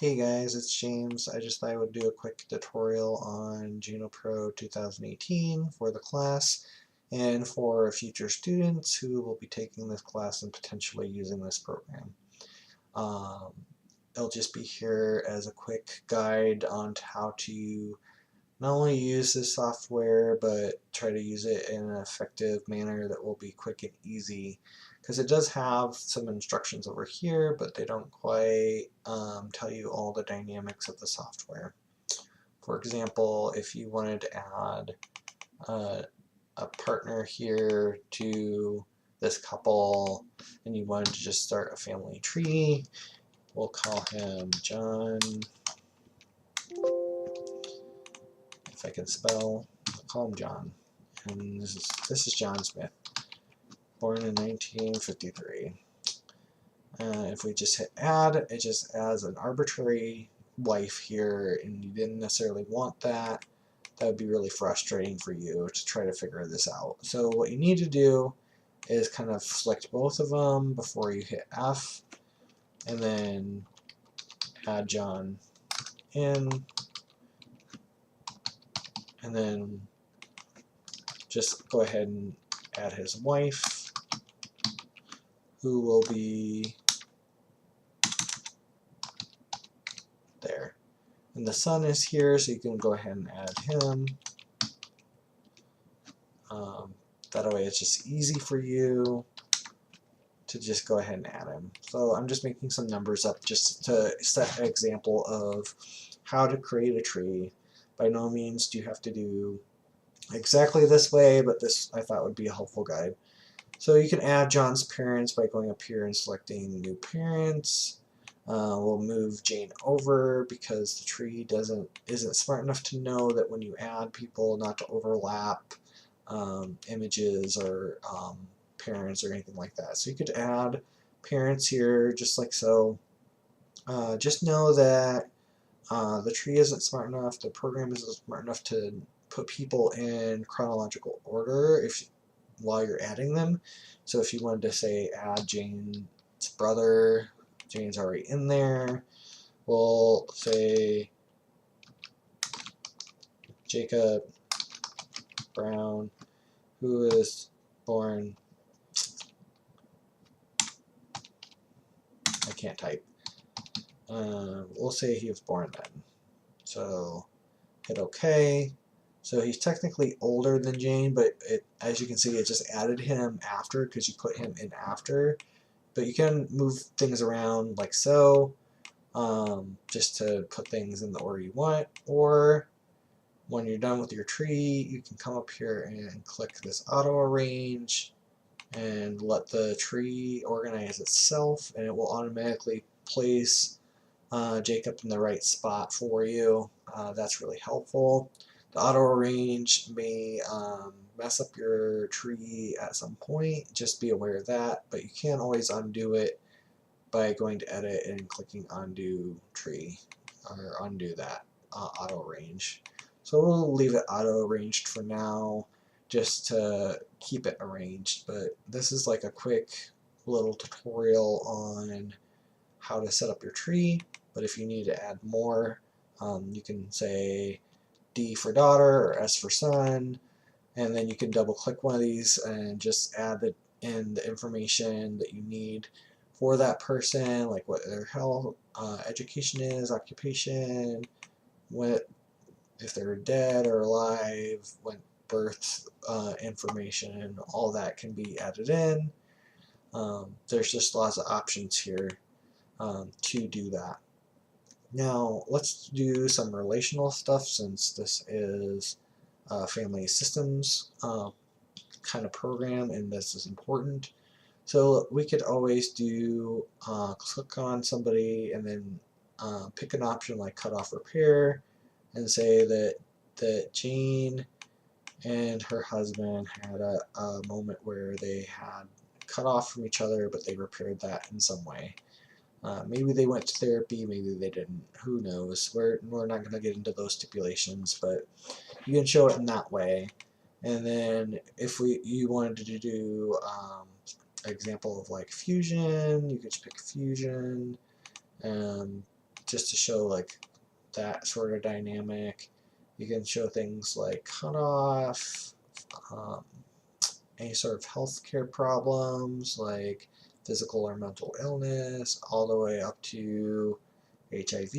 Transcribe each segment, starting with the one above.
Hey guys, it's James. I just thought I would do a quick tutorial on GenoPro 2018 for the class and for future students who will be taking this class and potentially using this program. Um, it'll just be here as a quick guide on how to not only use this software but try to use it in an effective manner that will be quick and easy, because it does have some instructions over here, but they don't quite tell you all the dynamics of the software. For example, if you wanted to add a partner here to this couple and you wanted to just start a family tree, we'll call him John. If I can spell, I'll call him John. And this is John Smith, born in 1953. If we just hit add, it just adds an arbitrary wife here, and you didn't necessarily want that. That would be really frustrating for you to try to figure this out. So what you need to do is kind of select both of them before you hit F, and then add John in, and then just go ahead and add his wife, who will be there. And the son is here, so you can go ahead and add him. That way it's just easy for you to just go ahead and add him. So I'm just making some numbers up just to set an example of how to create a tree. By no means do you have to do exactly this way, but this I thought would be a helpful guide. So you can add John's parents by going up here and selecting new parents. We'll move Jane over because the tree isn't smart enough to know that when you add people not to overlap images or parents or anything like that. So you could add parents here just like so. Just know that the tree isn't smart enough, the program isn't smart enough to put people in chronological order while you're adding them. So if you wanted to say add Jane's brother, Jane's already in there. We'll say Jacob Brown, who is born, I can't type. We'll say he was born then. So hit OK. So he's technically older than Jane, but as you can see, it just added him after because you put him in after. But you can move things around like so, just to put things in the order you want. Or when you're done with your tree, you can come up here and click this auto arrange and let the tree organize itself, and it will automatically place Jacob in the right spot for you. That's really helpful. The auto arrange may mess up your tree at some point. Just be aware of that, but you can always undo it by going to edit and clicking undo tree or undo that auto arrange. So we'll leave it auto arranged for now just to keep it arranged, but this is like a quick little tutorial on how to set up your tree. But if you need to add more, you can say D for daughter or S for son, and then you can double click one of these and just add in the information that you need for that person, like what their health, education is, occupation, what if they're dead or alive, what birth information, all that can be added in. There's just lots of options here to do that. Now let's do some relational stuff, since this is a family systems kind of program and this is important. So we could always do click on somebody and then pick an option like cut off repair and say that Jane and her husband had a moment where they had cut off from each other, but they repaired that in some way. Maybe they went to therapy, maybe they didn't. Who knows? We're not going to get into those stipulations, but you can show it in that way. And then if you wanted to do example of like fusion, you could just pick fusion to just to show like that sort of dynamic. You can show things like cutoff, um, any sort of healthcare problems like physical or mental illness, all the way up to HIV,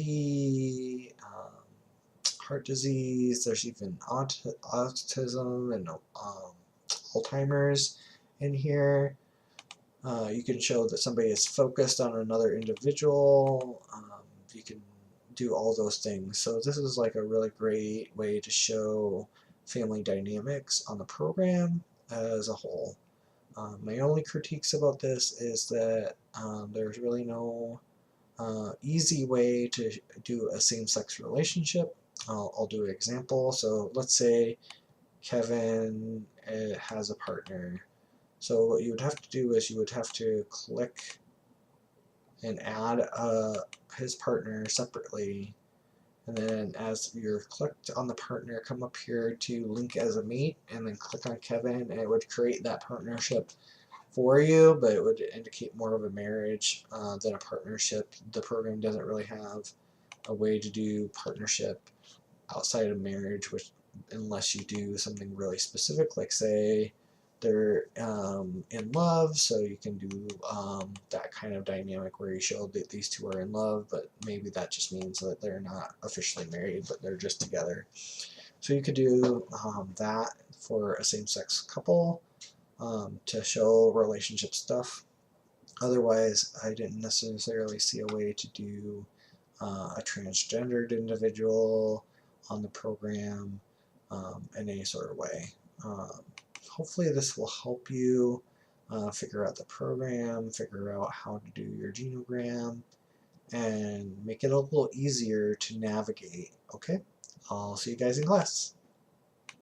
heart disease. There's even autism and Alzheimer's in here. You can show that somebody is focused on another individual. You can do all those things. So this is like a really great way to show family dynamics on the program as a whole. My only critiques about this is that there's really no easy way to do a same-sex relationship. I'll do an example. So let's say Kevin has a partner. So what you would have to do is you would have to click and add his partner separately, and then as you're clicked on the partner, come up here to link as a mate, and then click on Kevin, and it would create that partnership for you, but it would indicate more of a marriage than a partnership. The program doesn't really have a way to do partnership outside of marriage, which unless you do something really specific, like say they're in love, so you can do that kind of dynamic where you show that these two are in love, but maybe that just means that they're not officially married, but they're just together. So you could do that for a same-sex couple to show relationship stuff. Otherwise, I didn't necessarily see a way to do a transgendered individual on the program in any sort of way. Hopefully this will help you figure out the program, figure out how to do your genogram, and make it a little easier to navigate. Okay, I'll see you guys in class.